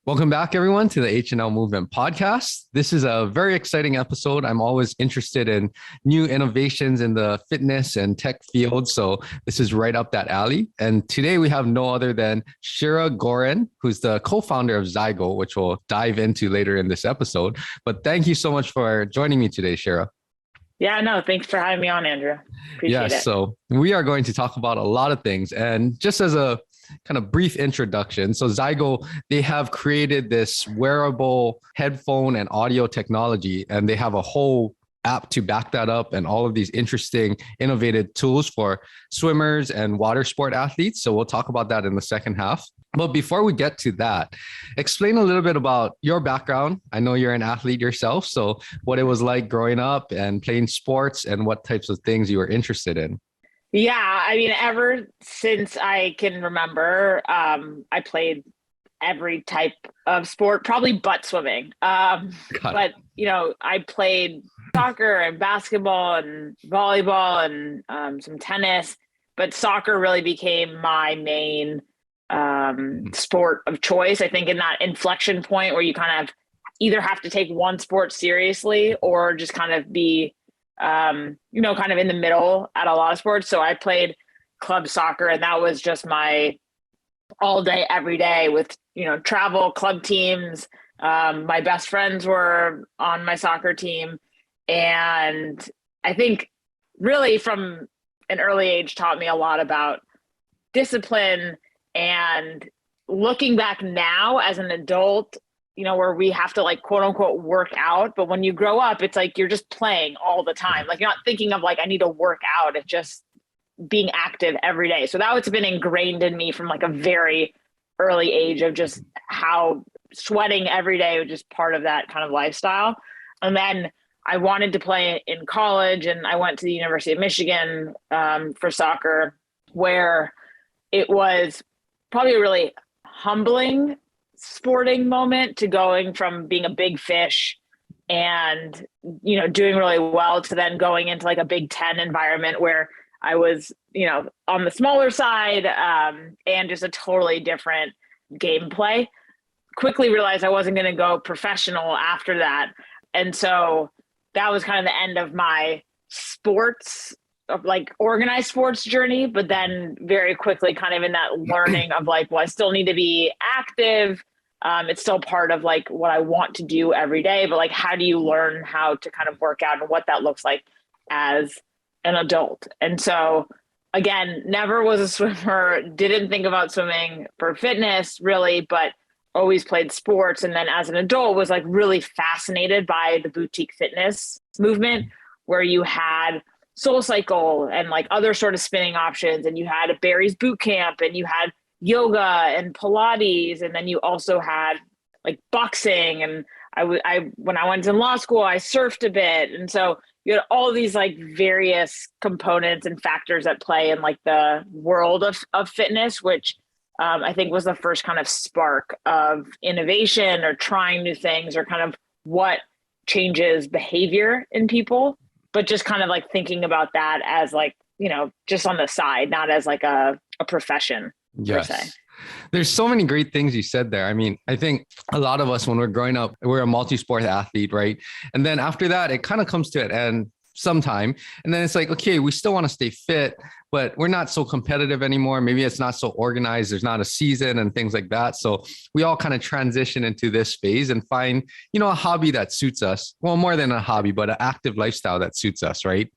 Welcome back, everyone, to the HNL Movement Podcast. This is a very exciting episode. I'm always interested in new innovations in the fitness and tech field, so this is right up that alley. And today we have no other than Sheera Goren, who's the co-founder of Zygo, which we'll dive into later in this episode. But thank you so much for joining me today, Sheera. Yeah, no, thanks for having me on, Andrew. Appreciate it. So we are going to talk about a lot of things. And just as a kind of brief introduction. So Zygo, they have created this wearable headphone and audio technology, and they have a whole app to back that up and all of these interesting, innovative tools for swimmers and water sport athletes. So we'll talk about that in the second half. But before we get to that, explain a little bit about your background. I know you're an athlete yourself, so what it was like growing up and playing sports and what types of things you were interested in. Yeah, I mean, ever since I can remember, I played every type of sport, probably but swimming. But, I played soccer and basketball and volleyball and some tennis, but soccer really became my main sport of choice. I think in that inflection point where you kind of either have to take one sport seriously or just kind of be kind of in the middle at a lot of sports. So I played club soccer, and that was just my all day, every day with, travel club teams. My best friends were on my soccer team. And I think really from an early age taught me a lot about discipline, and looking back now as an adult, where we have to quote unquote work out. But when you grow up, it's like you're just playing all the time. You're not thinking of I need to work out. It's just being active every day. So that's been ingrained in me from a very early age of just how sweating every day was just part of that kind of lifestyle. And then I wanted to play in college, and I went to the University of Michigan for soccer, where it was probably a really humbling sporting moment to going from being a big fish and doing really well to then going into a Big Ten environment where I was on the smaller side and just a totally different gameplay. Quickly realized I wasn't going to go professional after that, and so that was kind of the end of my sports of organized sports journey. But then very quickly kind of in that learning of well, I still need to be active. It's still part of what I want to do every day, but how do you learn how to kind of work out and what that looks like as an adult? And so again, never was a swimmer, didn't think about swimming for fitness really, but always played sports. And then as an adult was really fascinated by the boutique fitness movement, where you had SoulCycle and other sort of spinning options, and you had a Barry's boot camp, and you had yoga and Pilates, and then you also had boxing. And I when I went to law school, I surfed a bit, and so you had all these various components and factors at play in the world of fitness, which I think was the first kind of spark of innovation or trying new things or kind of what changes behavior in people. But just kind of thinking about that as just on the side, not as a profession. Yes. Per se. There's so many great things you said there. I mean, I think a lot of us, when we're growing up, we're a multi-sport athlete, right? And then after that, it kind of comes to an end sometime. And then it's okay, we still want to stay fit, but we're not so competitive anymore. Maybe it's not so organized. There's not a season and things like that. So we all kind of transition into this phase and find, a hobby that suits us. Well, more than a hobby, but an active lifestyle that suits us, right?